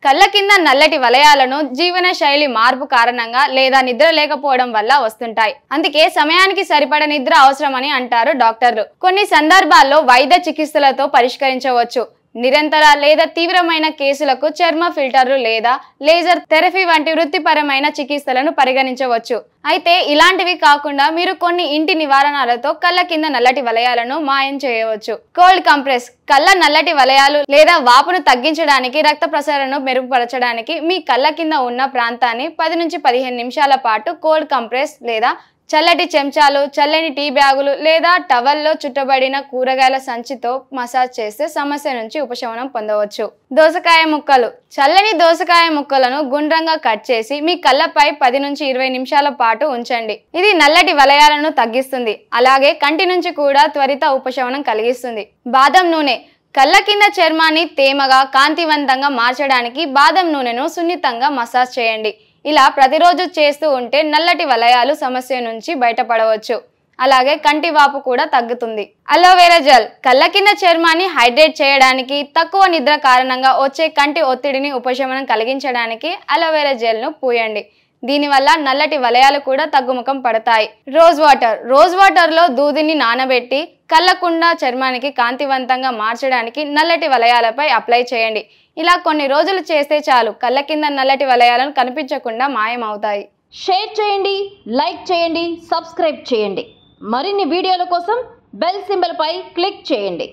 కళ్ళ కింద నల్లటి వలయాలను జీవన శైలి మార్పు కారణంగా లేదా నిద్ర లేకపోవడం వల్ల వస్తుంటాయి. అందుకే సమయానికి సరిపడ నిద్ర అవసరమని అంటారు డాక్టర్లు. కొన్ని సందర్భాల్లో వైద్య చికిత్సలతో పరిష్కరించవచ్చు. నిరంతర లేదా తీవ్రమైన కేసులకు చర్మ ఫిల్టర్లు లేదా లేజర్ థెరపీ వంటి వృత్తిపరమైన చికిత్సలను పరిగణించవచ్చు. అయితే ఇలాంటివి కాకుండా మీరు కొన్ని ఇంటి నివారణలతో కళ్ళ కింద నల్లటి వలయాలను మాయం చేయవచ్చు. కోల్డ్ కంప్రెస్ కళ్ళ నల్లటి వలయాలు లేదా వాపును తగ్గించడానికి, రక్త ప్రసరణను మెరుగుపరచడానికి మీ కళ్ళ కింద ఉన్న ప్రాంతాన్ని 10 నుంచి 15 నిమిషాల పాటు కోల్డ్ కంప్రెస్ లేదా చల్లటి చెంచాలు, చల్లని టీ బ్యాగులు లేదా టవల్లో చుట్టబడిన కూరగాయల సంచితో మసాజ్ చేస్తే సమస్య నుంచి ఉపశమనం పొందవచ్చు. దోసకాయ ముక్కలు చల్లని దోసకాయ ముక్కలను గుండ్రంగా కట్ చేసి మీ కళ్ళపై 10 నుంచి 20 నిమిషాల పాటు ఉంచండి. ఇది నల్లటి వలయాలను తగ్గిస్తుంది, అలాగే కంటి నుంచి కూడా త్వరిత ఉపశమనం కలిగిస్తుంది. బాదం నూనె కళ్ళ కింద చర్మాన్ని తేమగా, కాంతివంతంగా మార్చడానికి బాదం నూనెను సున్నితంగా మసాజ్ చేయండి. ఇలా ప్రతిరోజు చేస్తూ ఉంటే నల్లటి వలయాలు సమస్య నుంచి బయటపడవచ్చు. అలాగే కంటి వాపు కూడా తగ్గుతుంది. అలోవెరా జెల్ కళ్ళ కింద చర్మాన్ని హైడ్రేట్ చేయడానికి, తక్కువ నిద్ర కారణంగా వచ్చే కంటి ఒత్తిడిని ఉపశమనం కలిగించడానికి అలోవెరా జెల్ను పూయండి. దీనివల్ల నల్లటి వలయాలు కూడా తగ్గుముఖం పడతాయి. రోజ్ వాటర్లో దూదిని నానబెట్టి కళ్ళకుండా చర్మానికి కాంతివంతంగా మార్చడానికి నల్లటి వలయాలపై అప్లై చేయండి. ఇలా కొన్ని రోజులు చేస్తే చాలు, కళ్ళ కింద నల్లటి వలయాలను కనిపించకుండా మాయమవుతాయి. షేర్ చేయండి, లైక్ చేయండి, సబ్స్క్రైబ్ చేయండి. మరిన్ని వీడియోల కోసం బెల్ సింబల్ పై క్లిక్ చేయండి.